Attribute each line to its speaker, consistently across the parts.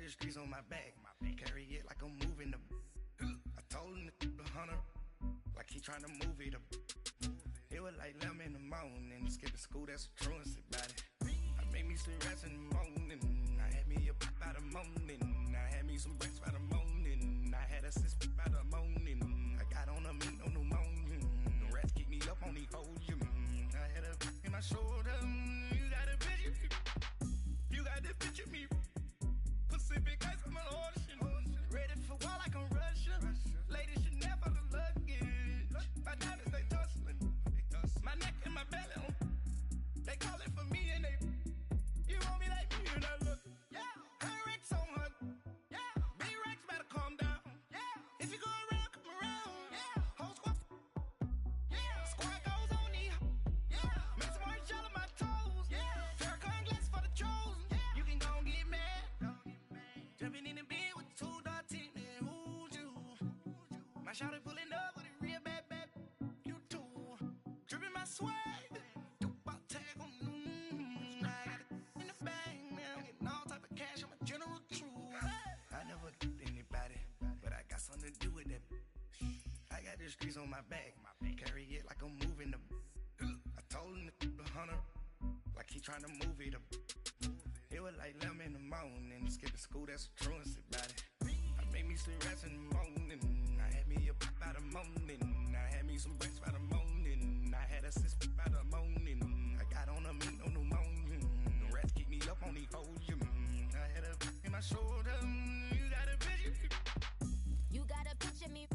Speaker 1: the streets on my back, carry it like I'm moving the. I told him the hunter, like he tryna move it up. It was like 11 in the morning, skipping school, that's a truancy about it. I made me some rats in the morning, I had me up by the morning, I had me some breaks by the morning, I had a sis by the morning, I got on a meat, no pneumonia, the rats keep me up on the folium, I had a in my shoulder, you got a picture, you got the picture me, Pacific ice on my ocean, ready for war like I'm Russia, ladies should never the luggage, my diamonds they tussling, my neck and my belly, they call it for me and they, you want me like me and I look, yeah, her Rex on her, yeah, B-Rex better calm down, yeah, if you go around, come around, yeah, whole squad, yeah, squad goes on me, yeah, make some orange gel on my toes, yeah, Farrakhan glass for the chosen, yeah, you can go and get mad, jumping in the bed with 2 dark teeth, man, who's you, my shawty pulling up with a real bad, you too, dripping my swag, you about tag on, I got it in the bag, man, I'm getting all type of cash, I'm a general true, I never did anybody, but I got something to do with that, I got the streets on my back, carry it like I'm moving the, I told him the hunter, like he tryna move it up, it was like 11 in the morning, skipping school, that's a truancy about it, I made me some rats in the morning, I had me up by the morning, I had me some breaks by the morning, I had a sis by the morning, I got on a meat, no pneumonia, the rats keep me up on the folium, I had a in my shoulder, you got a picture,
Speaker 2: You gotta picture me.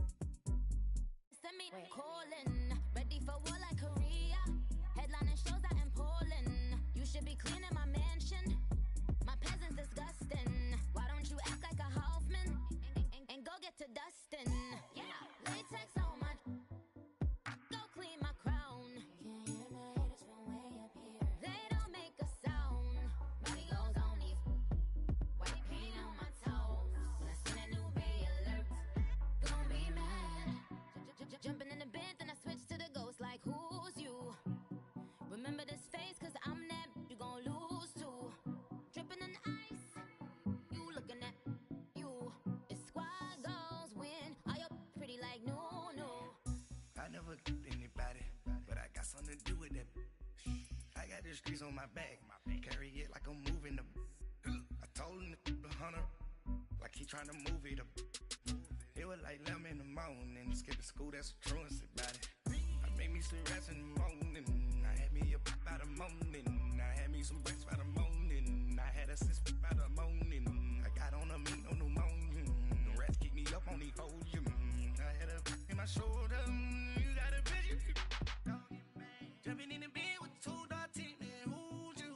Speaker 2: Send me calling, ready for war like Korea. Headlining shows out in Poland. You should be cleaning my mansion. My peasants disgusting. Why don't you act like a Hoffman and go get to dustin'? Yeah, latex on my. Go clean my crown. Can't hear my haters from way up here. They don't make a sound. Money goes on these. White paint on my toes. When I see that new bay alert, gon' be mad. Jumping in the bed, then I switch to the ghost like who's you? Remember this face, cause I'm that you gon' lose too. Dripping in ice, you looking at you. It's squad goals win. Are you pretty like no?
Speaker 1: I never did anybody, but I got something to do with that, I got the streets on my back, carry it like I'm moving the, I told him the hunter, like he tryna move it up, it was like 11 in the morning, skipping school, that's a truancy about it, I made me some rats in the morning, I had me up by the morning, I had me some breaks by the morning, I had a sis by the morning, I got on a meat, no pneumonia, the rats keep me up on the folium, I had a in my shoulder, you got a picture, jumping in the bed with 2 dark teeth, man, who's you,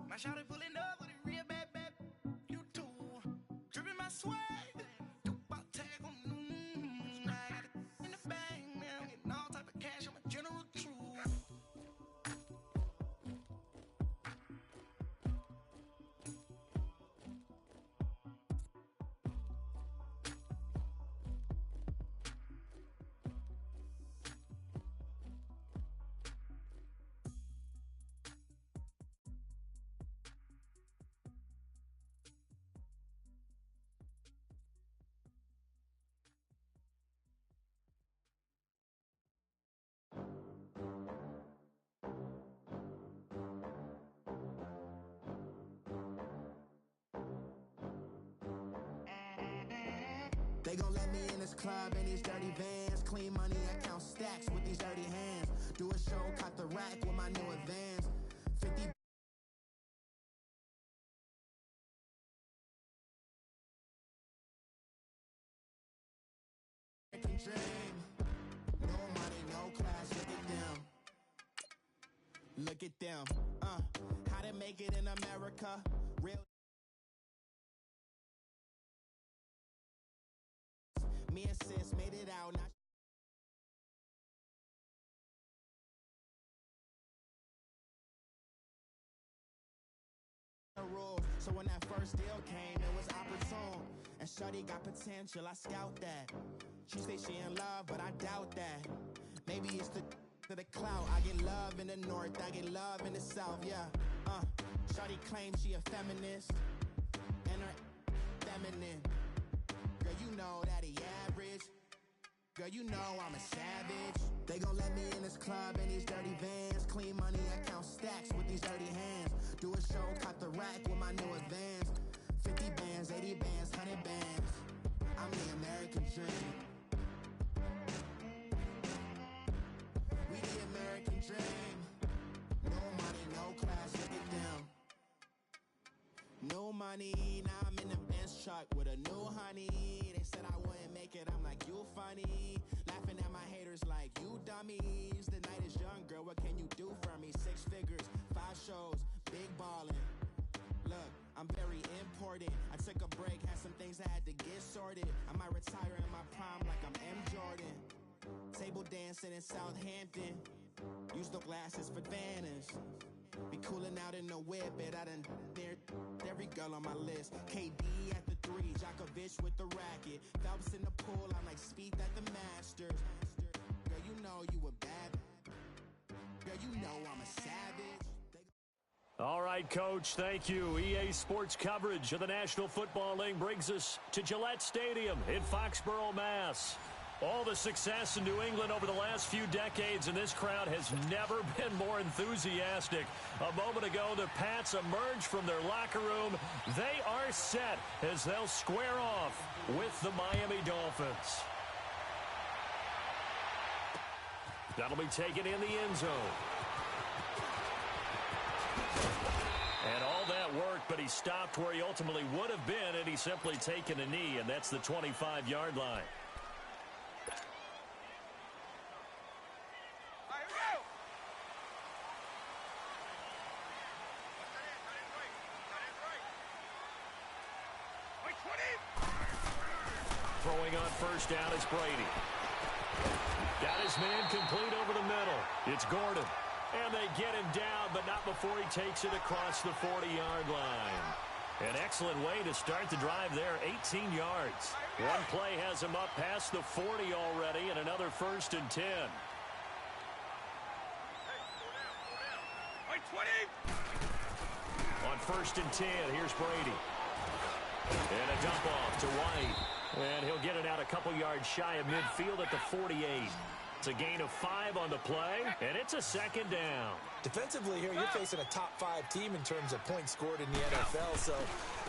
Speaker 1: my shawty pulling up with a real bad, you too, dripping my swag, you about tag on, I got it in the bag, man, I'm getting all type of cash, I'm a general true.
Speaker 3: They gon' let me in this club in these dirty vans. Clean money, I count stacks with these dirty hands. Do a show, caught the rack with my new advance. 50 dream. No money, no class, look at them. Look at them. How to make it in America. Real. Me and sis made it out. Now rules. So when that first deal came, it was opportune. And shawty got potential, I scout that. She say she in love, but I doubt that. Maybe it's the clout. I get love in the north, I get love in the south, yeah. Shawty claims she a feminist, and her know that he average. Girl, you know I'm a savage. They gon' let me in this club in these dirty vans. Clean money, I count stacks with these dirty hands. Do a show, cop the rack with my new advance. 50 bands, 80 bands, 100 bands. I'm the American dream. We the American dream. No money, no class, look at them. No money, now I'm in the Benz truck with a new honey. They said I wouldn't make it, I'm like, you funny. Laughing at my haters like, you dummies. The night is young, girl, what can you do for me? 6 figures, 5 shows, big ballin'. Look, I'm very important. I took a break, had some things I had to get sorted. I might retire in my prime like I'm M. Jordan. Table dancing in Southampton. Use the glasses for Vanish. Be coolin' out in the whip, but I done there every girl on my list. KD at the 3, Djokovic with the racket. Phelps in the pool, I'm like Speed at the Masters. Girl, you know you a bad. Girl, you know I'm a savage.
Speaker 4: All right, Coach, thank you. EA Sports coverage of the National Football League brings us to Gillette Stadium in Foxborough, Mass. All the success in New England over the last few decades, and this crowd has never been more enthusiastic. A moment ago, the Pats emerged from their locker room. They are set as they'll square off with the Miami Dolphins. That'll be taken in the end zone. And all that worked, but he stopped where he ultimately would have been, and he's simply taken a knee, and that's the 25-yard line. Throwing on first down is Brady. Got his man complete over the middle. It's Gordon. And they get him down, but not before he takes it across the 40-yard line. An excellent way to start the drive there, 18 yards. One play has him up past the 40 already, and another 1st and 10. On 1st and 10, here's Brady. And a dump off to White. And he'll get it out a couple yards shy of midfield at the 48. It's a gain of 5 on the play, and it's a 2nd down.
Speaker 5: Defensively here, you're facing a top 5 team in terms of points scored in the NFL. So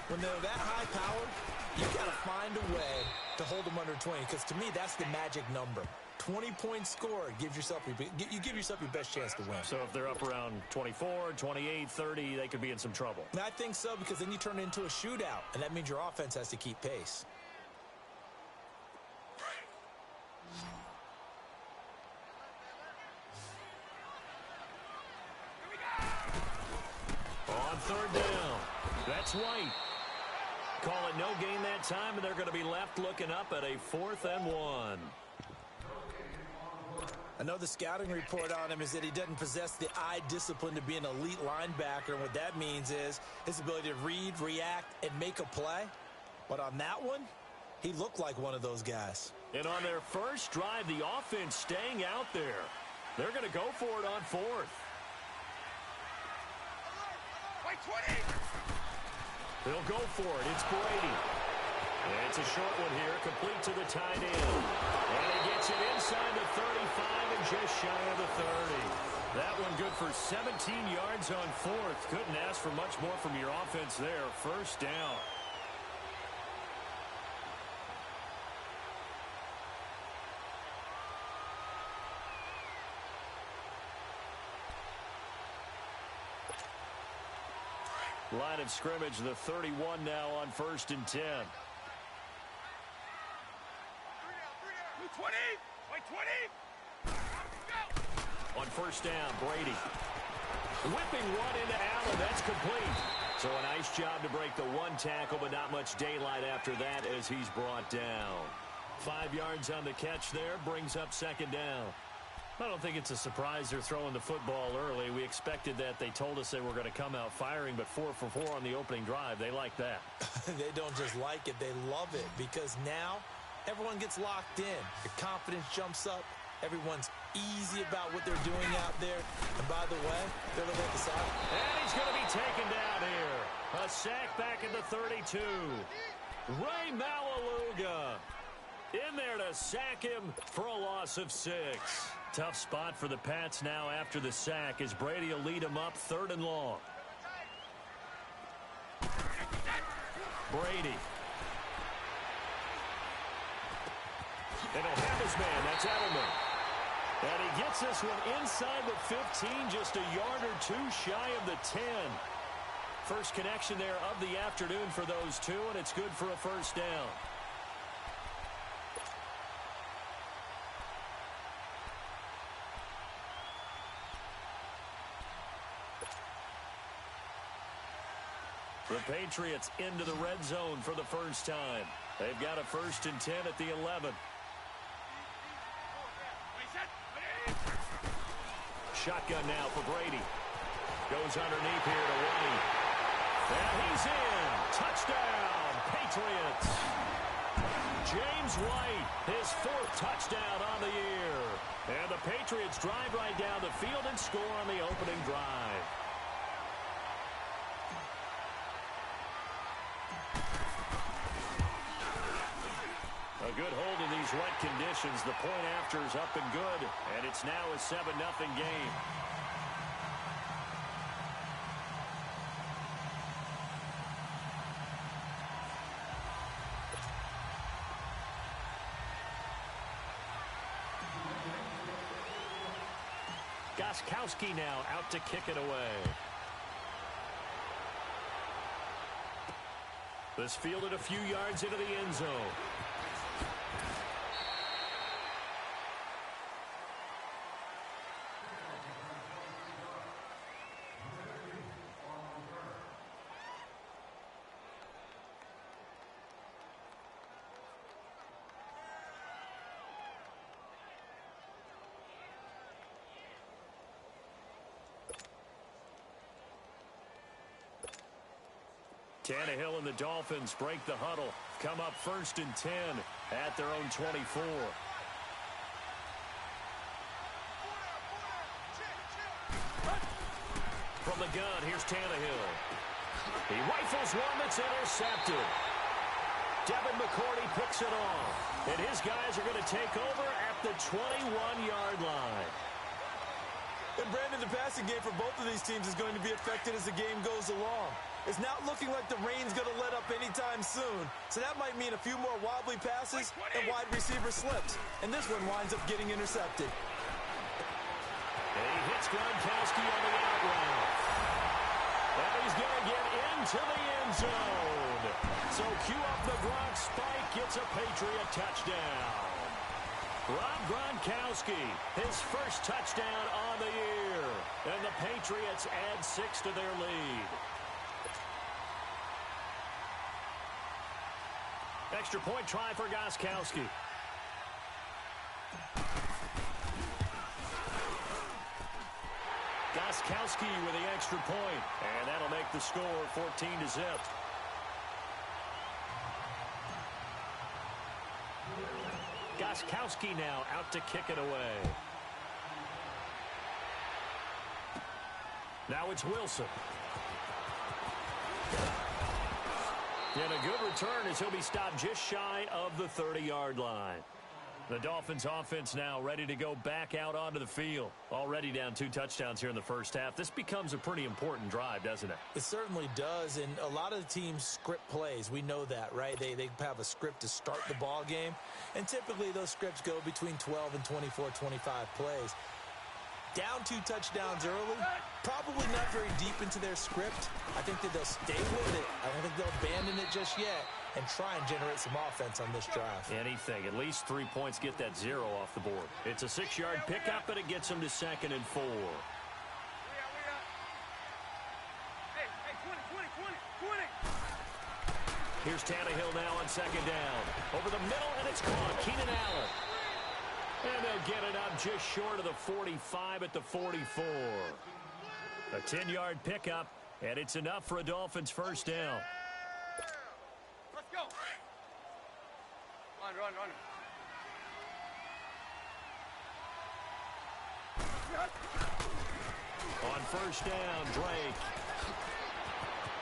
Speaker 5: when they're that high powered, you've got to find a way to hold them under 20. Because to me, that's the magic number. 20 points scored gives yourself you give yourself your best chance to win.
Speaker 4: So if they're up around 24, 28, 30, they could be in some trouble.
Speaker 5: And I think so, because then you turn it into a shootout, and that means your offense has to keep pace.
Speaker 4: On 3rd down, that's White. Call it no gain that time, and they're going to be left looking up at a 4th and 1.
Speaker 5: I know the scouting report on him is that he doesn't possess the eye discipline to be an elite linebacker. And what that means is his ability to read, react, and make a play. But on that one, he looked like one of those guys.
Speaker 4: And on their first drive, the offense staying out there. They're going to go for it on 4th. They'll go for it. It's Brady. And it's a short one here, complete to the tight end. And he gets it inside the 35 and just shy of the 30. That one good for 17 yards on 4th. Couldn't ask for much more from your offense there. 1st down. Line of scrimmage, the 31 now on 1st and 10. 20. On 1st down, Brady. Whipping one into Allen. That's complete. So a nice job to break the 1 tackle, but not much daylight after that as he's brought down. 5 yards on the catch there, brings up 2nd down. I don't think it's a surprise they're throwing the football early. We expected that. They told us they were going to come out firing, but 4 for 4 on the opening drive. They like that.
Speaker 5: They don't just like it, they love it, because now everyone gets locked in. Your confidence jumps up. Everyone's easy about what they're doing out there. And by the way, they're looking at the side.
Speaker 4: And he's going to be taken down here. A sack back at the 32. Ray Malaluga. In there to sack him for a loss of 6. Tough spot for the Pats now after the sack as Brady will lead him up 3rd and long. Brady. And he'll have his man. That's Edelman. And he gets this one inside the 15, just a yard or two shy of the 10. First connection there of the afternoon for those two, and it's good for a first down. The Patriots into the red zone for the first time. They've got a 1st and 10 at the 11. Shotgun now for Brady. Goes underneath here to White. And he's in. Touchdown, Patriots. James White, his 4th touchdown on the year. And the Patriots drive right down the field and score on the opening drive. A good hold in these wet conditions. The point after is up and good, and it's now a 7-0 game. Gostkowski now out to kick it away. This fielded a few yards into the end zone. Tannehill and the Dolphins break the huddle. Come up 1st and 10 at their own 24. From the gun, here's Tannehill. He rifles one that's intercepted. Devin McCourty picks it off. And his guys are going to take over at the 21-yard line.
Speaker 5: And Brandon, the passing game for both of these teams is going to be affected as the game goes along. It's not looking like the rain's going to let up anytime soon. So that might mean a few more wobbly passes and wide receiver slips. And this one winds up getting intercepted.
Speaker 4: And he hits Gronkowski on the out route. And he's going to get into the end zone. So cue up the Gronk spike, gets a Patriot touchdown. Rob Gronkowski, his 1st touchdown on the year. And the Patriots add 6 to their lead. Extra point try for Gostkowski. Gostkowski with the extra point, and that'll make the score 14-0. Gostkowski now out to kick it away. Now it's Wilson. And a good return as he'll be stopped just shy of the 30-yard line. The Dolphins offense now ready to go back out onto the field. Already down 2 touchdowns here in the first half. This becomes a pretty important drive, doesn't it?
Speaker 5: It certainly does, and a lot of the teams script plays. We know that, right? They have a script to start the ball game, and typically those scripts go between 12 and 24, 25 plays. Down 2 touchdowns early, probably not very deep into their script. I think that they'll stay with it. I don't think they'll abandon it just yet and try and generate some offense on this drive.
Speaker 4: Anything. At least 3 points, get that 0 off the board. It's a 6-yard pickup, but it gets them to 2nd and 4. Here's Tannehill now on 2nd down. Over the middle, and it's caught. Keenan Allen. And they'll get it up just short of the 45 at the 44. A 10-yard pickup, and it's enough for a Dolphins first down.
Speaker 6: Let's go. Run.
Speaker 4: On first down, Drake.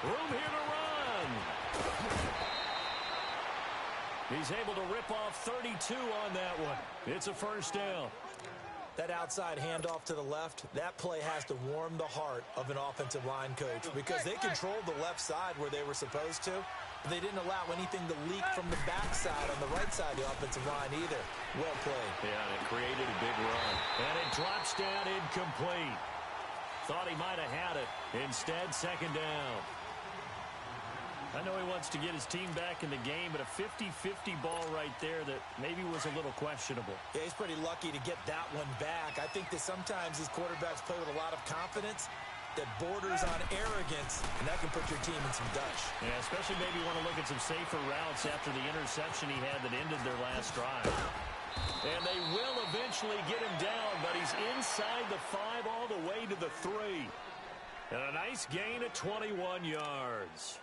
Speaker 4: Room here to run. He's able to rip off 32 on that one. It's a first down.
Speaker 5: That outside handoff to the left, that play has to warm the heart of an offensive line coach because they controlled the left side where they were supposed to. But they didn't allow anything to leak from the backside on the right side of the offensive line either. Well played.
Speaker 4: Yeah, and it created a big run. And it drops down incomplete. Thought he might have had it. Instead, second down. I know he wants to get his team back in the game, but a 50-50 ball right there that maybe was a little questionable.
Speaker 5: Yeah, he's pretty lucky to get that one back. I think that sometimes these quarterbacks play with a lot of confidence that borders on arrogance, and that can put your team in some dutch.
Speaker 4: Yeah, especially maybe want to look at some safer routes after the interception he had that ended their last drive. And they will eventually get him down, but he's inside the 5 all the way to the 3. And a nice gain of 21 yards.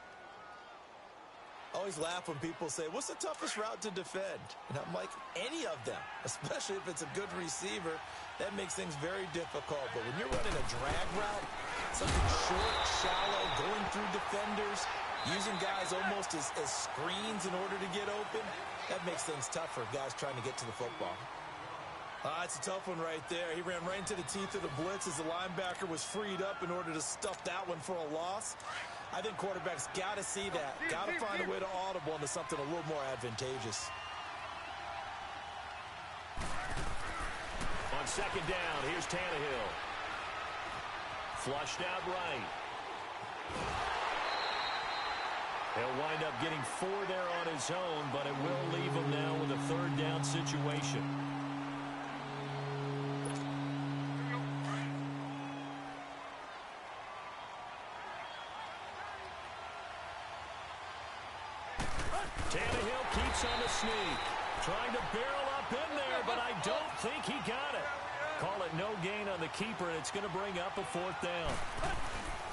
Speaker 5: I always laugh when people say, what's the toughest route to defend? And I'm like, any of them, especially if it's a good receiver. That makes things very difficult. But when you're running a drag route, something short, shallow, going through defenders, using guys almost as screens in order to get open, that makes things tough for guys trying to get to the football. It's a tough one right there. He ran right into the teeth of the blitz as the linebacker was freed up in order to stuff that one for a loss. I think quarterbacks got to see that. Got to find a way to audible into something a little more advantageous.
Speaker 4: On second down, here's Tannehill. Flushed out right. He'll wind up getting 4 there on his own, but it will leave him now with a third down situation. Tannehill keeps on the sneak. Trying to barrel up in there, but I don't think he got it. Call it no gain on the keeper, and it's going to bring up a 4th down.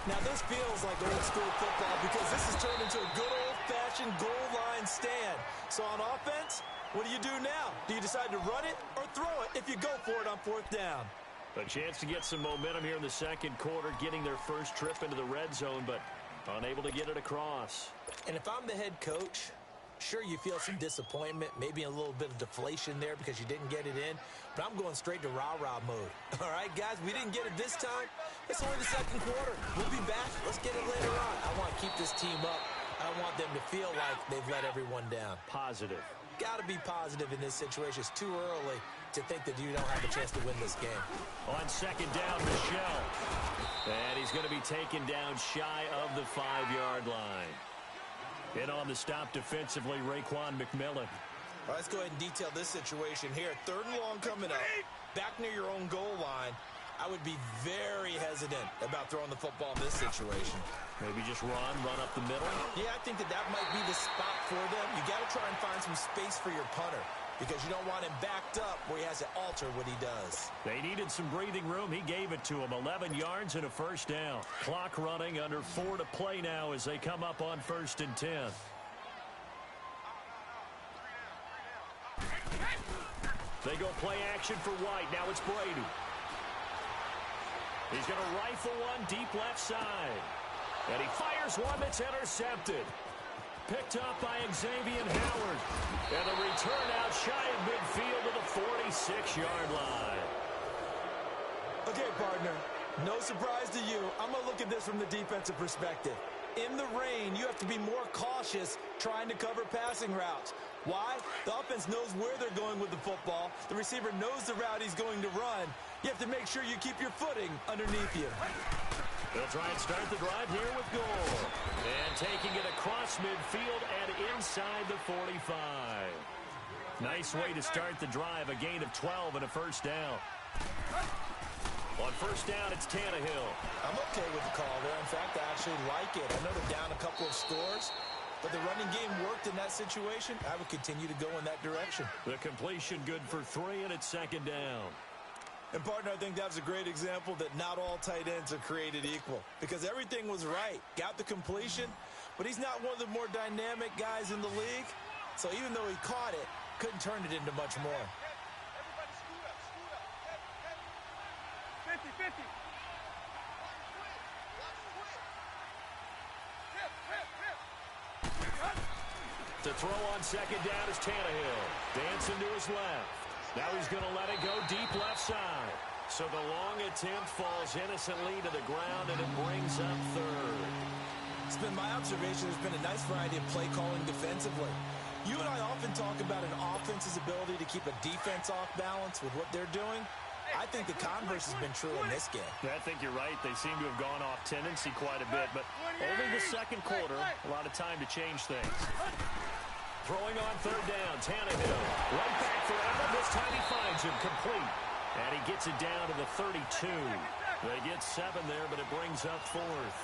Speaker 5: Now, this feels like old school football because this has turned into a good old-fashioned goal line stand. So on offense, what do you do now? Do you decide to run it or throw it if you go for it on 4th down?
Speaker 4: A chance to get some momentum here in the second quarter, getting their first trip into the red zone, but unable to get it across.
Speaker 5: And if I'm the head coach, sure, you feel some disappointment, maybe a little bit of deflation there because you didn't get it in, but I'm going straight to rah-rah mode. All right, guys, we didn't get it this time. It's only the second quarter. We'll be back. Let's get it later on. I want to keep this team up. I don't want them to feel like they've let everyone down.
Speaker 4: Positive.
Speaker 5: Got to be positive in this situation. It's too early to think that you don't have a chance to win this game.
Speaker 4: On second down, Michel. And he's going to be taken down shy of the 5-yard line. And on the stop defensively, Raekwon McMillan.
Speaker 5: All right, let's go ahead and detail this situation here. 3rd and long coming up. Back near your own goal line. I would be very hesitant about throwing the football in this situation.
Speaker 4: Maybe just run up the middle?
Speaker 5: Yeah, I think that might be the spot for them. You got to try and find some space for your punter because you don't want him backed up where he has to alter what he does.
Speaker 4: They needed some breathing room. He gave it to him. 11 yards and a first down. Clock running, under 4 to play now as they come up on 1st and 10. They go play action for White. Now it's Brady. He's going to rifle one deep left side. And he fires one that's intercepted. Picked up by Xavier Howard. And the return out shy of midfield to the 46-yard line.
Speaker 5: Okay, partner. No surprise to you. I'm going to look at this from the defensive perspective. In the rain, you have to be more cautious trying to cover passing routes. Why? The offense knows where they're going with the football. The receiver knows the route he's going to run. You have to make sure you keep your footing underneath you.
Speaker 4: They'll try and start the drive here with goal. And taking it across midfield and inside the 45. Nice way to start the drive. A gain of 12 and a first down. On first down, it's Tannehill.
Speaker 5: I'm okay with the call there. In fact, I actually like it. I know they're down a couple of scores, but the running game worked in that situation. I would continue to go in that direction.
Speaker 4: The completion good for 3, and it's second down.
Speaker 5: And, partner, I think that was a great example that not all tight ends are created equal because everything was right. Got the completion, but he's not one of the more dynamic guys in the league. So even though he caught it, couldn't turn it into much more.
Speaker 6: Everybody scoot up. 50-50.
Speaker 4: To throw on second down is Tannehill. Dancing to his left. Now he's going to let it go deep left side. So the long attempt falls innocently to the ground, and it brings up third.
Speaker 5: It's been my observation there's been a nice variety of play calling defensively. You and I often talk about an offense's ability to keep a defense off balance with what they're doing. I think the converse has been true in this game.
Speaker 4: Yeah, I think you're right. They seem to have gone off tendency quite a bit, but only the second quarter, a lot of time to change things. Throwing on third down, Tannehill. Right back for Allen. This time he finds him complete. And he gets it down to the 32. They get 7 there, but it brings up fourth.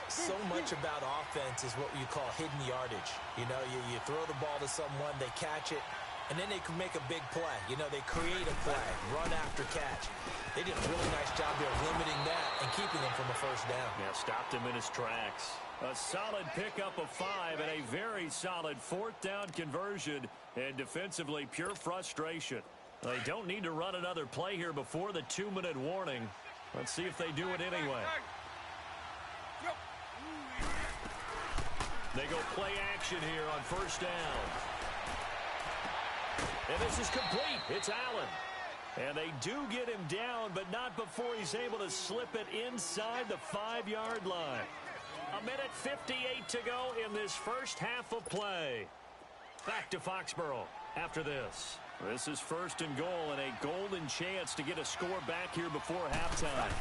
Speaker 5: So much about offense is what you call hidden yardage. You know, you throw the ball to someone, they catch it, and then they can make a big play. You know, they create a play, run after catch. They did a really nice job there limiting that and keeping him from a first down.
Speaker 4: Yeah, stopped him in his tracks. A solid pickup of 5 and a very solid fourth down conversion, and defensively pure frustration. They don't need to run another play here before the 2-minute warning. Let's see if they do it anyway. They go play action here on first down. And this is complete. It's Allen. And they do get him down, but not before he's able to slip it inside the 5-yard line. 1:58 to go in this first half of play. Back to Foxborough after this. This is first and goal, and a golden chance to get a score back here before halftime.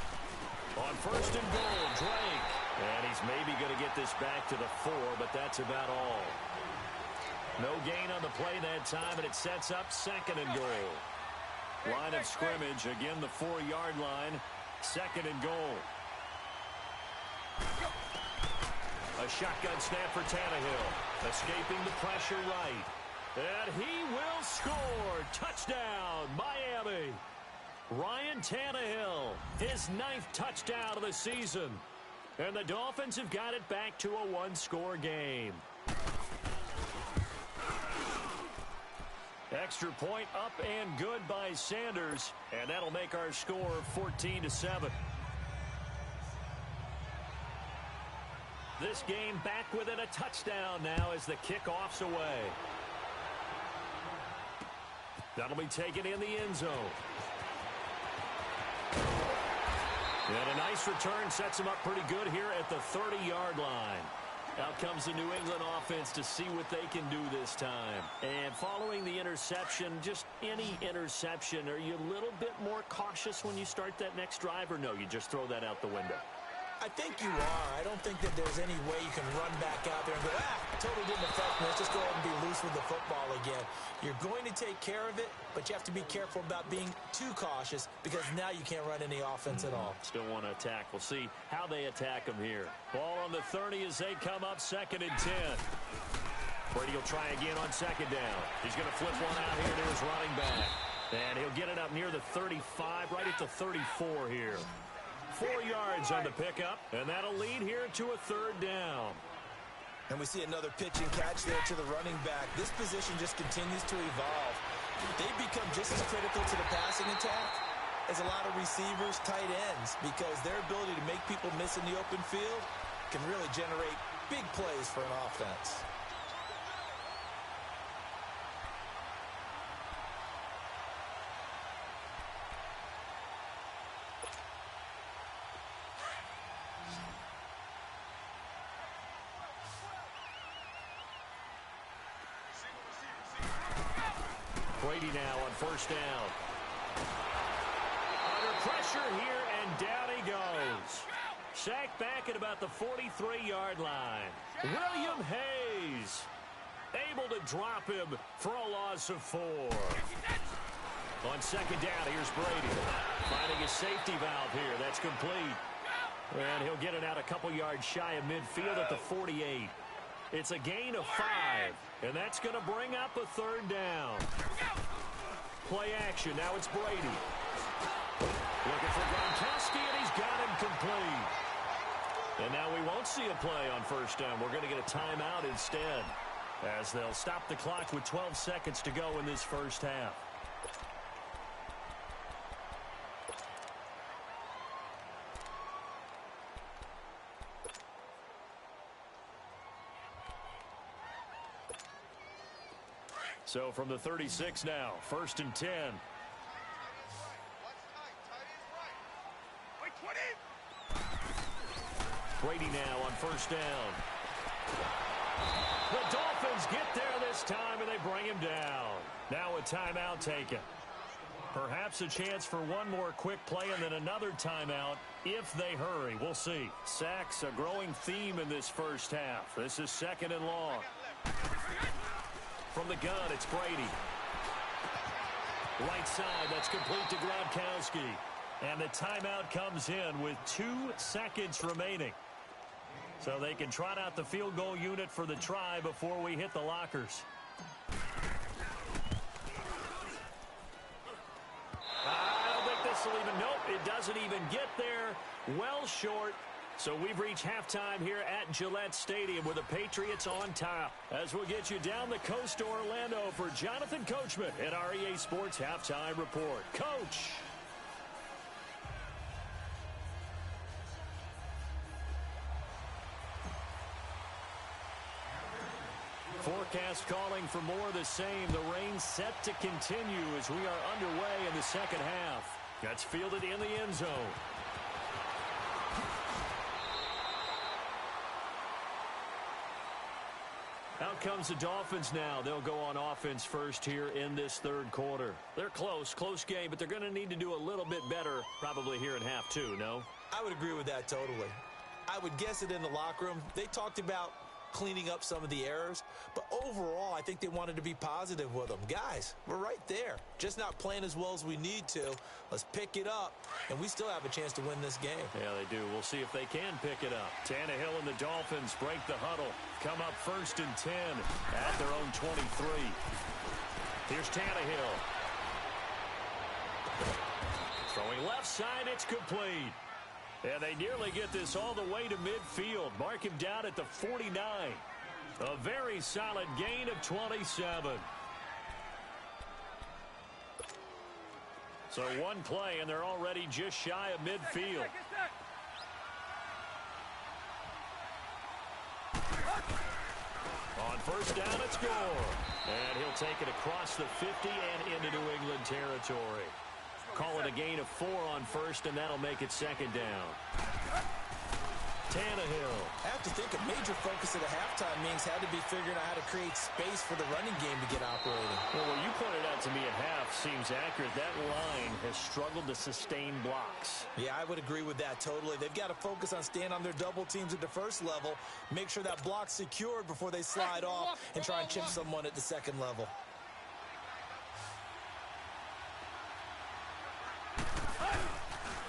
Speaker 4: On first and goal, Drake. And he's maybe going to get this back to the 4, but that's about all. No gain on the play that time, and it sets up second and goal. Line of scrimmage, again the 4-yard line. Second and goal. A shotgun snap for Tannehill. Escaping the pressure right. And he will score. Touchdown, Miami. Ryan Tannehill, his 9th touchdown of the season. And the Dolphins have got it back to a 1-score game. Extra point up and good by Sanders. And that'll make our score 14-7. This game back within a touchdown now as the kickoff's away. That'll be taken in the end zone. And a nice return sets him up pretty good here at the 30-yard line. Out comes the New England offense to see what they can do this time. And following the interception, just any interception, are you a little bit more cautious when you start that next drive, or no, you just throw that out the window?
Speaker 5: I think you are. I don't think that there's any way you can run back out there and go, totally didn't affect me. Let's just go ahead and be loose with the football again. You're going to take care of it, but you have to be careful about being too cautious because now you can't run any offense at all.
Speaker 4: Still want to attack. We'll see how they attack them here. Ball on the 30 as they come up second and 10. Brady will try again on second down. He's going to flip one out here to his running back. And he'll get it up near the 35, right at the 34 here. 4 yards on the pickup, and that'll lead here to a third down.
Speaker 5: And we see another pitch and catch there to the running back. This position just continues to evolve. They become just as critical to the passing attack as a lot of receivers, tight ends, because their ability to make people miss in the open field can really generate big plays for an offense.
Speaker 4: Brady now on first down. Under pressure here, and down he goes. Sacked back at about the 43-yard line. William Hayes able to drop him for a loss of 4. On second down, here's Brady. Finding his safety valve here. That's complete. And he'll get it out a couple yards shy of midfield at the 48. It's a gain of 5, and that's going to bring up a third down. Play action. Now it's Brady. Looking for Gronkowski, and he's got him complete. And now we won't see a play on first down. We're going to get a timeout instead, as they'll stop the clock with 12 seconds to go in this first half. So from the 36 now, 1st and 10. Brady now on 1st down. The Dolphins get there this time, and they bring him down. Now a timeout taken. Perhaps a chance for one more quick play and then another timeout if they hurry. We'll see. Sacks, a growing theme in this first half. This is 2nd and long. From the gun, it's Brady. Right side, that's complete to Gronkowski. And the timeout comes in with 2 seconds remaining. So they can trot out the field goal unit for the try before we hit the lockers. I don't think this will even, nope, it doesn't even get there. Well short. So we've reached halftime here at Gillette Stadium with the Patriots on top. As we'll get you down the coast to Orlando for Jonathan Coachman at our EA Sports Halftime Report. Coach. Forecast calling for more of the same. The rain set to continue as we are underway in the second half. That's fielded in the end zone. Out comes the Dolphins now. They'll go on offense first here in this third quarter. They're close game, but they're going to need to do a little bit better probably here in half two, no?
Speaker 5: I would agree with that totally. I would guess it in the locker room. They talked about cleaning up some of the errors, but overall I think they wanted to be positive with them. Guys, we're right there, just not playing as well as we need to. Let's pick it up, and we still have a chance to win this game.
Speaker 4: Yeah, they do. We'll see if they can pick it up. Tannehill and the Dolphins break the huddle, come up 1st and 10 at their own 23. Here's Tannehill throwing left side. It's complete. And they nearly get this all the way to midfield. Mark him down at the 49. A very solid gain of 27. So one play, and they're already just shy of midfield. On 1st down, it's Gore. And he'll take it across the 50 and into New England territory. Call it a gain of 4 on 1st, and that'll make it 2nd down. Tannehill.
Speaker 5: I have to think a major focus at the halftime means had to be figuring out how to create space for the running game to get operating.
Speaker 4: Well, what you pointed out to me at half seems accurate. That line has struggled to sustain blocks.
Speaker 5: Yeah, I would agree with that totally. They've got to focus on staying on their double teams at the first level, make sure that block's secured before they slide off and try and chip someone at the second level.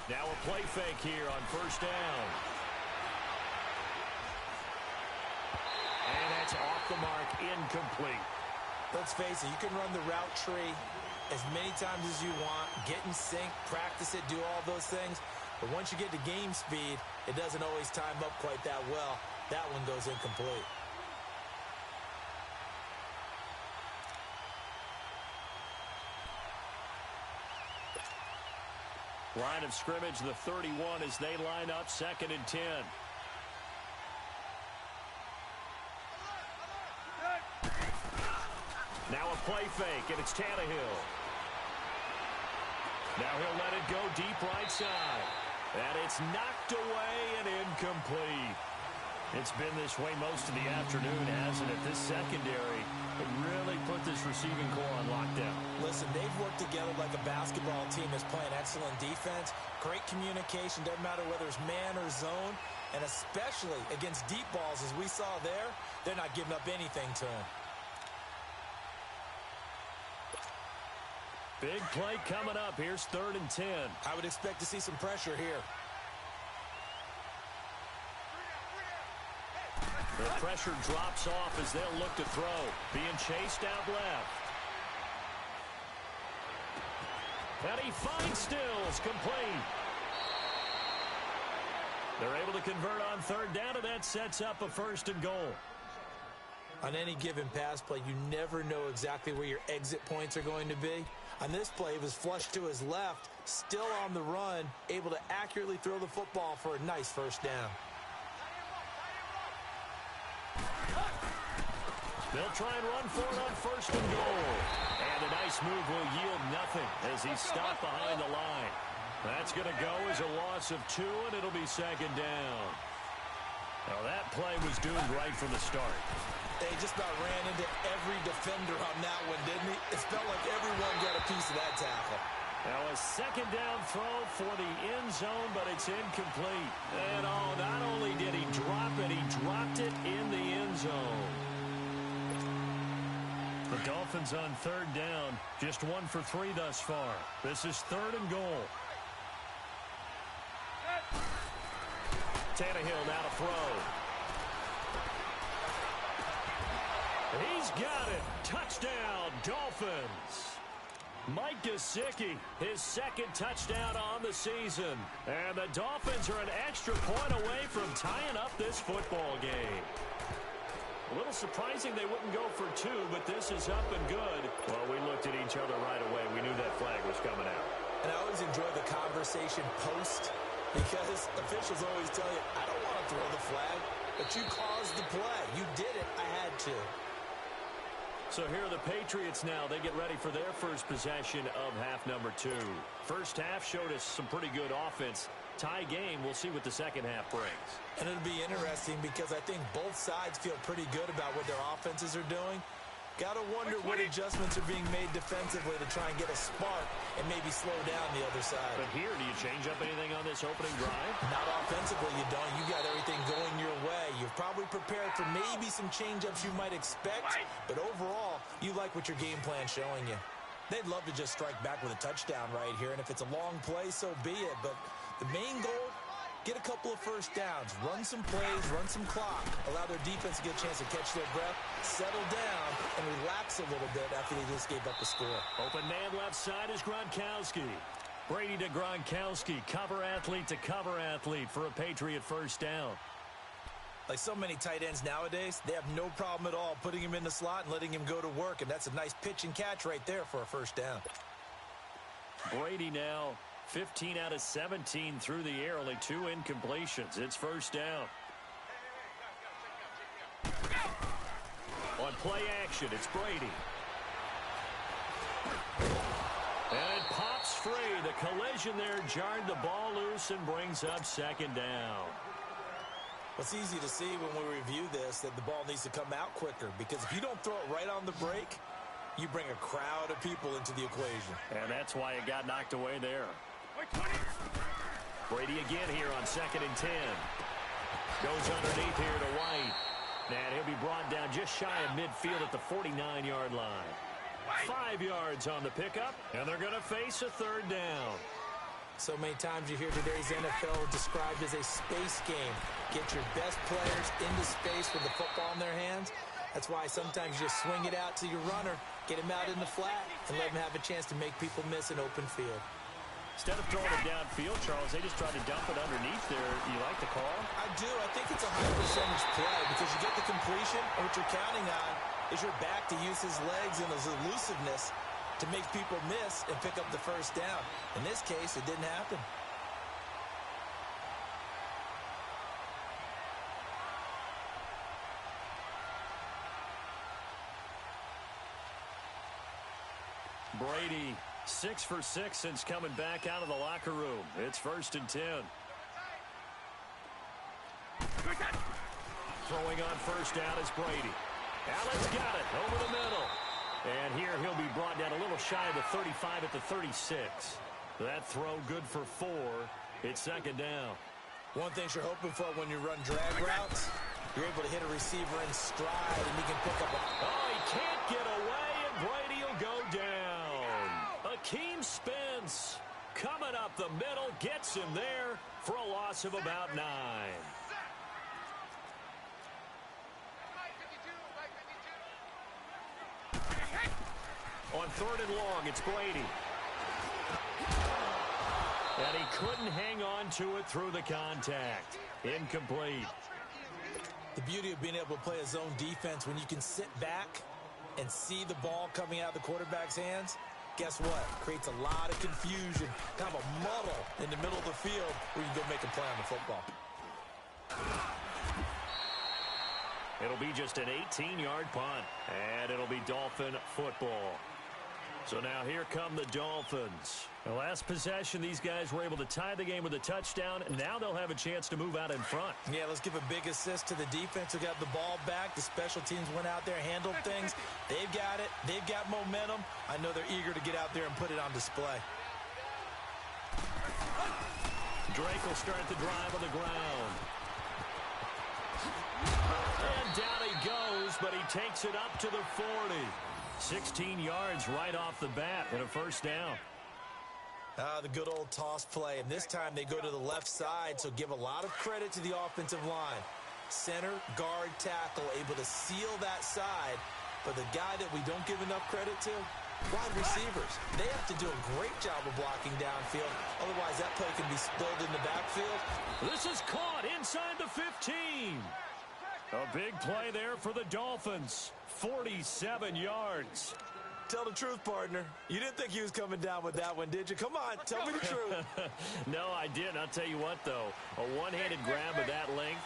Speaker 4: Now a play fake here on 1st down. And that's off the mark, incomplete.
Speaker 5: Let's face it, you can run the route tree as many times as you want, get in sync, practice it, do all those things. But once you get to game speed, it doesn't always time up quite that well. That one goes incomplete.
Speaker 4: Line of scrimmage, the 31 as they line up 2nd and 10. Now a play fake, and it's Tannehill. Now he'll let it go deep right side. And it's knocked away and incomplete. It's been this way most of the afternoon, hasn't it? This secondary really put this receiving core on lockdown.
Speaker 5: Listen, they've worked together like a basketball team that's playing excellent defense. Great communication, doesn't matter whether it's man or zone. And especially against deep balls, as we saw there, they're not giving up anything to them.
Speaker 4: Big play coming up. Here's 3rd and 10.
Speaker 5: I would expect to see some pressure here.
Speaker 4: The pressure drops off as they'll look to throw. Being chased out left. And he finds Stills, complete. They're able to convert on 3rd down, and that sets up a 1st and goal.
Speaker 5: On any given pass play, you never know exactly where your exit points are going to be. On this play, it was flushed to his left, still on the run, able to accurately throw the football for a nice 1st down.
Speaker 4: They'll try and run for it on 1st and goal. This move will yield nothing as he's stopped behind the line. That's going to go as a loss of 2, and it'll be second down. Now, that play was doomed right from the start.
Speaker 5: They just about ran into every defender on that one, didn't he? It felt like everyone got a piece of that tackle.
Speaker 4: Now a second down throw for the end zone, but it's incomplete. And not only did he drop it, he dropped it in the end zone. The Dolphins on third down, just 1 for 3 thus far. This is 3rd and goal. Tannehill now to throw. He's got it. Touchdown, Dolphins. Mike Gesicki, his 2nd touchdown on the season. And the Dolphins are an extra point away from tying up this football game. A little surprising they wouldn't go for 2, but this is up and good. Well, we looked at each other right away. We knew that flag was coming out.
Speaker 5: And I always enjoy the conversation post because officials always tell you, I don't want to throw the flag, but you caused the play. You did it. I had to.
Speaker 4: So here are the Patriots now. They get ready for their first possession of half number 2. First half showed us some pretty good offense. Tie game. We'll see what the second half brings.
Speaker 5: And it'll be interesting because I think both sides feel pretty good about what their offenses are doing. Got to wonder what adjustments are being made defensively to try and get a spark and maybe slow down the other side.
Speaker 4: But here, do you change up anything on this opening drive?
Speaker 5: Not offensively, you don't. You got everything going your way. You've probably prepared for maybe some change-ups you might expect, but overall, you like what your game plan's showing you. They'd love to just strike back with a touchdown right here, and if it's a long play, so be it. But the main goal, get a couple of first downs, run some plays, run some clock, allow their defense to get a chance to catch their breath, settle down, and relax a little bit after they just gave up the score.
Speaker 4: Open man left side is Gronkowski. Brady to Gronkowski, cover athlete to cover athlete for a Patriot first down.
Speaker 5: Like so many tight ends nowadays, they have no problem at all putting him in the slot and letting him go to work, and that's a nice pitch and catch right there for a first down.
Speaker 4: Brady now 15 out of 17 through the air, only 2 incompletions. It's first down. On play action, it's Brady. And it pops free. The collision there jarred the ball loose and brings up second down.
Speaker 5: It's easy to see when we review this that the ball needs to come out quicker, because if you don't throw it right on the break, you bring a crowd of people into the equation.
Speaker 4: And that's why it got knocked away there. Brady again here on 2nd and 10. Goes underneath here to White. And he'll be brought down just shy of midfield at the 49-yard line. 5 yards on the pickup, and they're going to face a third down.
Speaker 5: So many times you hear today's NFL described as a space game. Get your best players into space with the football in their hands. That's why sometimes you just swing it out to your runner, get him out in the flat, and let him have a chance to make people miss an open field.
Speaker 4: Instead of throwing it downfield, Charles, they just tried to dump it underneath there. You like the call?
Speaker 5: I do. I think it's a high percentage play because you get the completion, and what you're counting on is your back to use his legs and his elusiveness to make people miss and pick up the first down. In this case, it didn't happen.
Speaker 4: Brady, 6 for 6 since coming back out of the locker room. It's 1st and 10. Throwing on first down is Brady. Allen's got it over the middle. And here he'll be brought down a little shy of the 35 at the 36. That throw good for 4. It's second down.
Speaker 5: One thing you're hoping for when you run drag routes, you're able to hit a receiver in stride and he can pick up a...
Speaker 4: Oh, he can't get away, and Brady will go down. Akeem Spence coming up the middle, gets him there for a loss of about 9. On 3rd and long, it's Brady. And he couldn't hang on to it through the contact. Incomplete.
Speaker 5: The beauty of being able to play a zone defense when you can sit back and see the ball coming out of the quarterback's hands, guess what? Creates a lot of confusion, kind of a muddle in the middle of the field where you can go make a play on the football.
Speaker 4: It'll be just an 18-yard punt, and it'll be Dolphin football. So now here come the Dolphins. The last possession, these guys were able to tie the game with a touchdown. Now they'll have a chance to move out in front.
Speaker 5: Yeah, let's give a big assist to the defense who got the ball back. The special teams went out there, handled things. They've got it. They've got momentum. I know they're eager to get out there and put it on display.
Speaker 4: Drake will start the drive on the ground. And down he goes, but he takes it up to the 40. 16 yards right off the bat and a first down.
Speaker 5: The good old toss play, and this time they go to the left side, so give a lot of credit to the offensive line. Center, guard, tackle, able to seal that side, but the guy that we don't give enough credit to, wide receivers. They have to do a great job of blocking downfield, otherwise that play can be spilled in the backfield.
Speaker 4: This is caught inside the 15. A big play there for the Dolphins. 47 yards.
Speaker 5: Tell the truth, partner. You didn't think he was coming down with that one, did you? Come on, tell me the truth.
Speaker 4: No, I didn't. I'll tell you what, though. A one-handed grab of that length.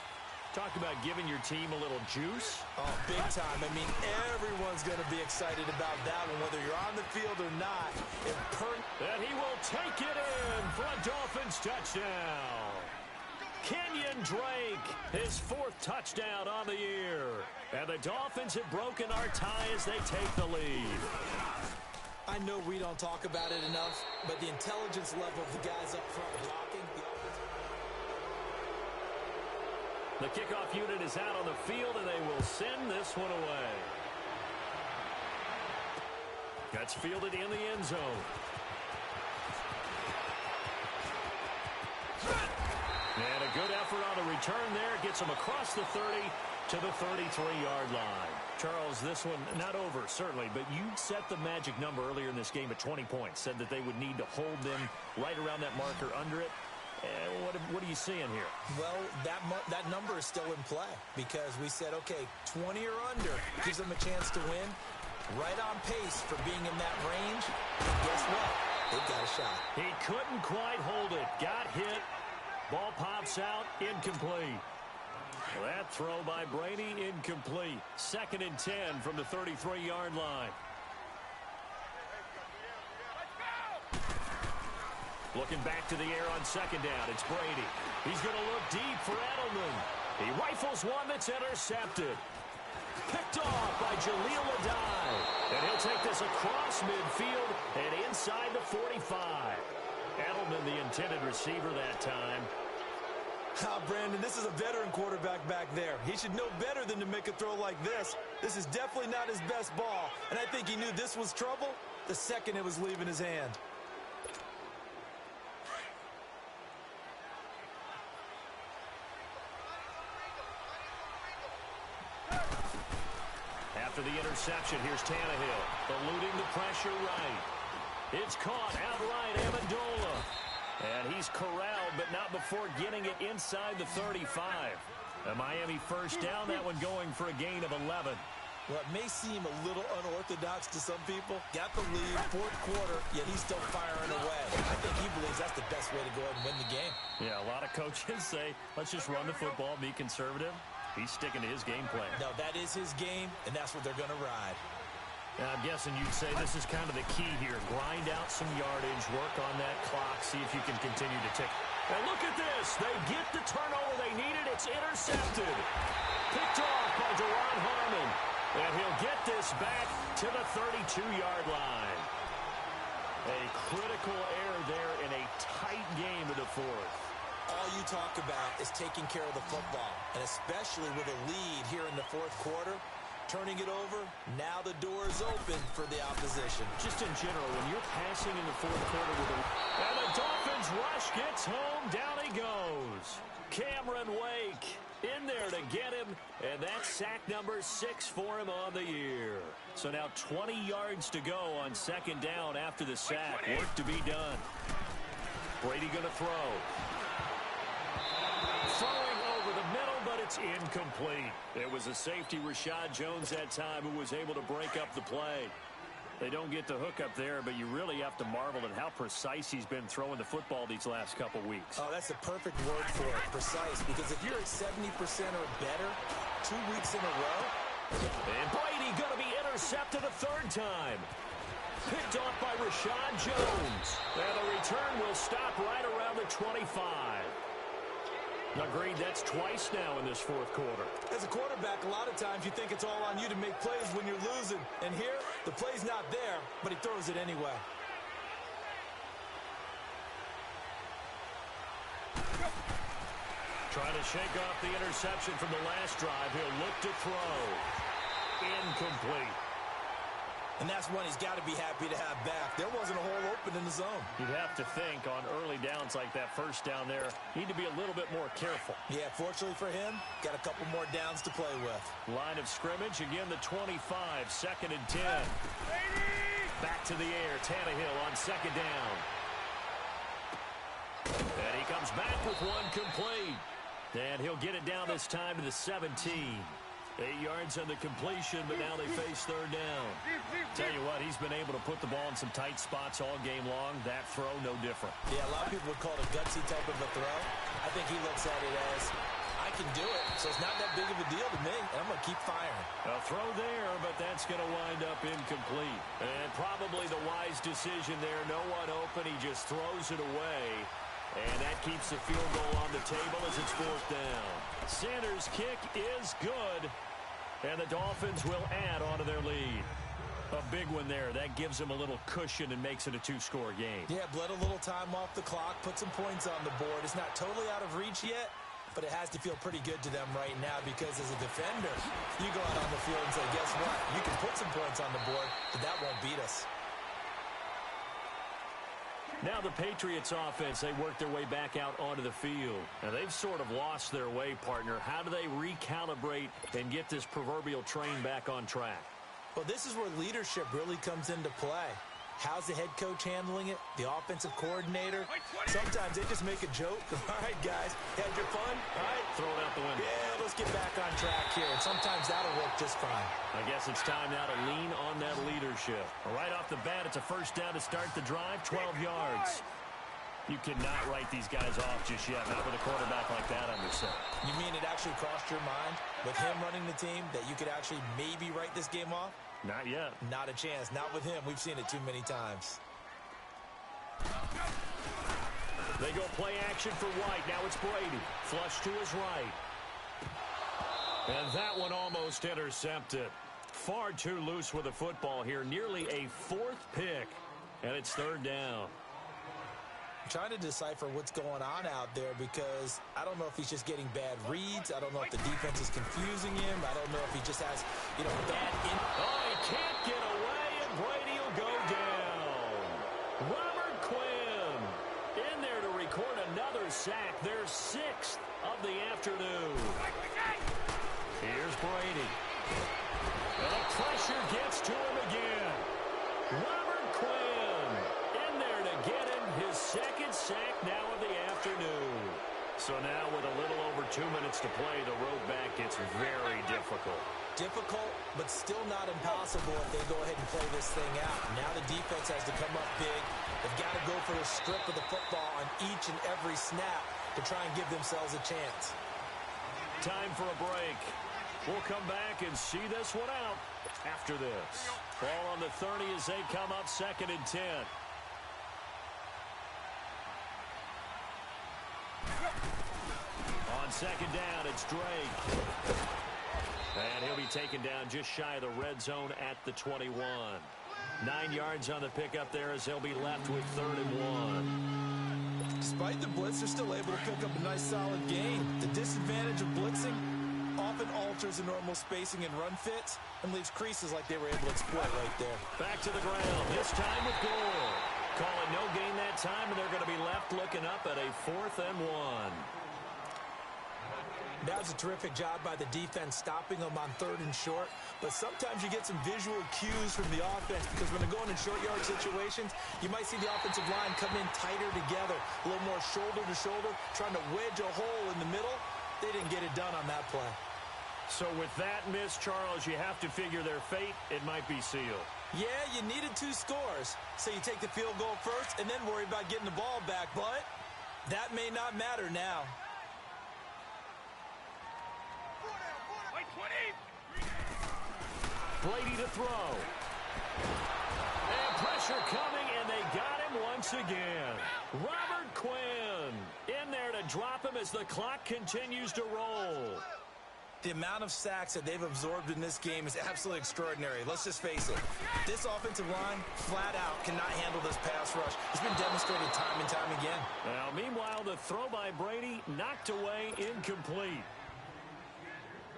Speaker 4: Talk about giving your team a little juice.
Speaker 5: Oh, big time. I mean, everyone's going to be excited about that one, whether you're on the field or not.
Speaker 4: And he will take it in for a Dolphins touchdown. Kenyon Drake, his 4th touchdown on the year. And the Dolphins have broken our tie as they take the lead.
Speaker 5: I know we don't talk about it enough, but the intelligence level of the guys up front blocking.
Speaker 4: The kickoff unit is out on the field, and they will send this one away. That's fielded in the end zone. And a good effort on the return there. Gets him across the 30 to the 33-yard line. Charles, this one not over, certainly, but you set the magic number earlier in this game at 20 points. Said that they would need to hold them right around that marker under it. What are you seeing here?
Speaker 5: Well, that number is still in play because we said, okay, 20 or under gives them a chance to win. Right on pace for being in that range. Guess what? They've got a shot.
Speaker 4: He couldn't quite hold it. Got hit. Ball pops out. Incomplete. That throw by Brady, incomplete. 2nd and 10 from the 33-yard line. Looking back to the air on 2nd down. It's Brady. He's going to look deep for Edelman. He rifles one that's intercepted. Picked off by Jaleel Adai. And he'll take this across midfield and inside the 45. Edelman, the intended receiver that time.
Speaker 5: Brandon, this is a veteran quarterback back there. He should know better than to make a throw like this. This is definitely not his best ball, and I think he knew this was trouble the second it was leaving his hand.
Speaker 4: After the interception, here's Tannehill, eluding the pressure right. It's caught outright, Amendola. And he's corralled, but not before getting it inside the 35. A Miami first down, that one going for a gain of 11.
Speaker 5: Well, it may seem a little unorthodox to some people. Got the lead, 4th quarter, yet he's still firing away. I think he believes that's the best way to go ahead and win the game.
Speaker 4: Yeah, a lot of coaches say, let's just run the football, be conservative. He's sticking to his game plan.
Speaker 5: No, that is his game, and that's what they're going to ride.
Speaker 4: I'm guessing you'd say this is kind of the key here. Grind out some yardage, work on that clock, see if you can continue to tick. And look at this. They get the turnover they needed. It's intercepted. Picked off by Deron Harmon. And he'll get this back to the 32-yard line. A critical error there in a tight game in the 4th.
Speaker 5: All you talk about is taking care of the football, and especially with a lead here in the 4th quarter. Turning it over, now the door is open for the opposition.
Speaker 4: Just in general, when you're passing in the 4th quarter with a... And the Dolphins rush gets home, down he goes. Cameron Wake in there to get him, and that's sack number 6 for him on the year. So now 20 yards to go on 2nd down after the sack. Work to be done. Brady going to throw. Throwing over the middle, but it's incomplete. It was a safety, Rashad Jones, that time, who was able to break up the play. They don't get the hook up there, but you really have to marvel at how precise he's been throwing the football these last couple weeks.
Speaker 5: Oh, that's the perfect word for it, precise, because if you're at 70% or better 2 weeks in a row.
Speaker 4: And Brady going to be intercepted a 3rd time. Picked off by Rashad Jones. And the return will stop right around the 25. Agreed, that's twice now in this fourth quarter.
Speaker 5: As a quarterback, a lot of times you think it's all on you to make plays when you're losing. And here, the play's not there, but he throws it anyway.
Speaker 4: Trying to shake off the interception from the last drive. He'll look to throw. Incomplete.
Speaker 5: And that's one he's got to be happy to have back. There wasn't a hole open in the zone.
Speaker 4: You'd have to think on early downs like that first down there, need to be a little bit more careful.
Speaker 5: Yeah, fortunately for him, got a couple more downs to play with.
Speaker 4: Line of scrimmage, again the 25, 2nd and 10. Back to the air, Tannehill on 2nd down. And he comes back with one complete. And he'll get it down this time to the 17. 8 yards on the completion, but now they face 3rd down. Tell you what, he's been able to put the ball in some tight spots all game long. That throw, no different.
Speaker 5: Yeah, a lot of people would call it a gutsy type of a throw. I think he looks at it as, I can do it, so it's not that big of a deal to me, and I'm going to keep firing.
Speaker 4: A throw there, but that's going to wind up incomplete. And probably the wise decision there. No one open. He just throws it away. And that keeps the field goal on the table as it's 4th down. Sanders' kick is good. And the Dolphins will add on to their lead. A big one there. That gives them a little cushion and makes it a 2-score game.
Speaker 5: Yeah, bled a little time off the clock, put some points on the board. It's not totally out of reach yet, but it has to feel pretty good to them right now because as a defender, you go out on the field and say, guess what? You can put some points on the board, but that won't beat us.
Speaker 4: Now the Patriots offense, they work their way back out onto the field. Now they've sort of lost their way, partner. How do they recalibrate and get this proverbial train back on track?
Speaker 5: Well, this is where leadership really comes into play. How's the head coach handling it? The offensive coordinator? Sometimes they just make a joke. All right, guys, had your fun? All right.
Speaker 4: Throw it out the window.
Speaker 5: Yeah, let's get back on track here. And sometimes that'll work just fine.
Speaker 4: I guess it's time now to lean on that leadership. Right off the bat, it's a 1st down to start the drive, 12 yards. You cannot write these guys off just yet, not with a quarterback like that on your set.
Speaker 5: You mean it actually crossed your mind with him running the team that you could actually maybe write this game off?
Speaker 4: Not yet.
Speaker 5: Not a chance. Not with him. We've seen it too many times.
Speaker 4: They go play action for White. Now it's Brady. Flush to his right. And that one almost intercepted. Far too loose with the football here. Nearly a 4th pick. And it's 3rd down.
Speaker 5: I'm trying to decipher what's going on out there because I don't know if he's just getting bad reads. I don't know if the defense is confusing him. I don't know if he just has, bad
Speaker 4: Oh, he can't get away, and Brady will go down. Robert Quinn in there to record another sack. Their 6th of the afternoon. Here's Brady. And the pressure gets to him again. Robert Quinn in there to get him his 2nd sack now of the afternoon. So now with a little over 2 minutes to play, the road back gets very difficult.
Speaker 5: Difficult, but still not impossible if they go ahead and play this thing out. Now the defense has to come up big. They've got to go for a strip of the football on each and every snap to try and give themselves a chance.
Speaker 4: Time for a break. We'll come back and see this one out after this. Ball on the 30 as they come up 2nd and 10. On 2nd down, it's Drake. And he'll be taken down just shy of the red zone at the 21. 9 yards on the pickup there as they'll be left with 3rd and 1.
Speaker 5: Despite the blitz, they're still able to pick up a nice solid gain. The disadvantage of blitzing often alters the normal spacing and run fits and leaves creases like they were able to exploit right there.
Speaker 4: Back to the ground, this time with Gore. Call it no gain that time, and they're going to be left looking up at a 4th and 1.
Speaker 5: That was a terrific job by the defense stopping them on 3rd and short. But sometimes you get some visual cues from the offense because when they're going in short yard situations, you might see the offensive line come in tighter together, a little more shoulder to shoulder, trying to wedge a hole in the middle. They didn't get it done on that play.
Speaker 4: So with that miss, Charles, you have to figure their fate. It might be sealed.
Speaker 5: Yeah, you needed 2 scores. So you take the field goal first and then worry about getting the ball back. But that may not matter now.
Speaker 4: Brady to throw. And once again. Robert Quinn in there to drop him as the clock continues to roll.
Speaker 5: The amount of sacks that they've absorbed in this game is absolutely extraordinary. Let's just face it. This offensive line, flat out, cannot handle this pass rush. It's been demonstrated time and time again.
Speaker 4: Now, meanwhile, the throw by Brady knocked away, incomplete.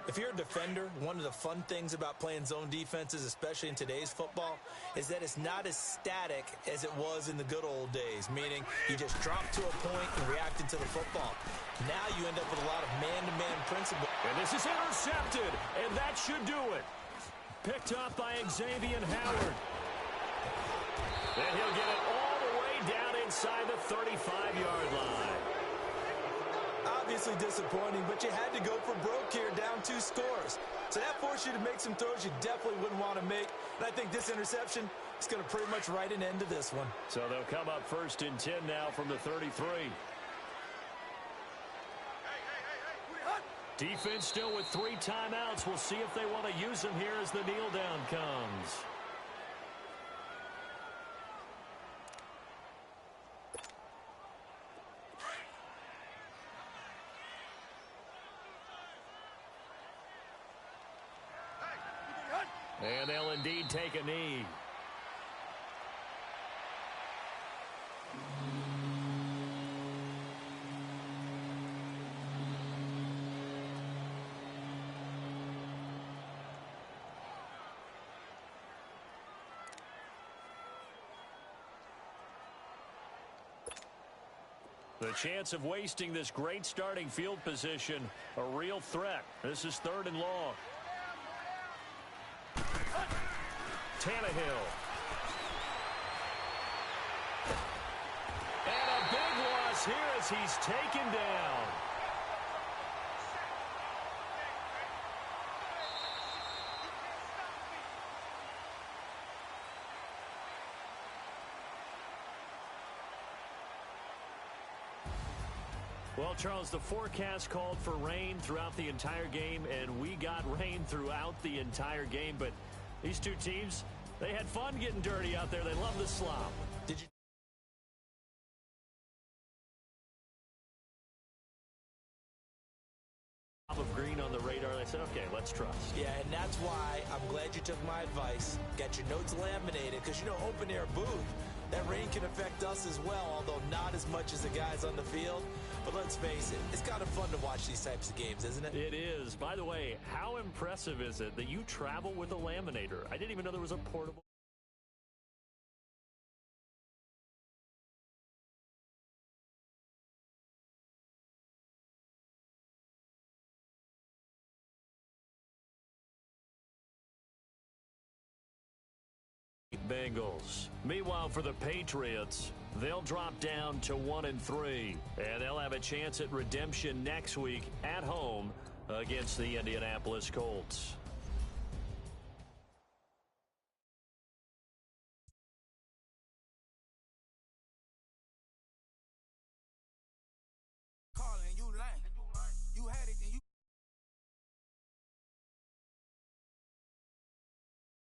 Speaker 5: If you're a defender, one of the fun things about playing zone defenses, especially in today's football, is that it's not as static as it was in the good old days, meaning you just drop to a point and react into the football. Now you end up with a lot of man-to-man principle.
Speaker 4: And this is intercepted, and that should do it. Picked up by Xavier Howard. And he'll get it all the way down inside the 35-yard line.
Speaker 5: Obviously disappointing, but you had to go for broke here, down 2 scores. So that forced you to make some throws you definitely wouldn't want to make. And I think this interception is going to pretty much write an end to this one.
Speaker 4: So they'll come up 1st and 10 now from the 33. Defense still with 3 timeouts. We'll see if they want to use them here as the kneel down comes. And they'll indeed take a knee. The chance of wasting this great starting field position, a real threat. This is 3rd and long. Tannehill. And a big loss here as he's taken down. Well, Charles, the forecast called for rain throughout the entire game, and we got rain throughout the entire game. But these two teams, they had fun getting dirty out there. They love the slop.
Speaker 5: Did you?
Speaker 4: Of green on the radar, they said, okay, let's trust.
Speaker 5: Yeah, and that's why I'm glad you took my advice. Got your notes laminated, because, you know, open air booth, that rain can affect us as well, although not as much as the guys on the field. But let's face it, it's kind of fun to watch these types of games, isn't it?
Speaker 4: It is. By the way, how impressive is it that you travel with a laminator? I didn't even know there was a portable. Bengals. Meanwhile, for the Patriots, they'll drop down to 1-3, and they'll have a chance at redemption next week at home against the Indianapolis Colts.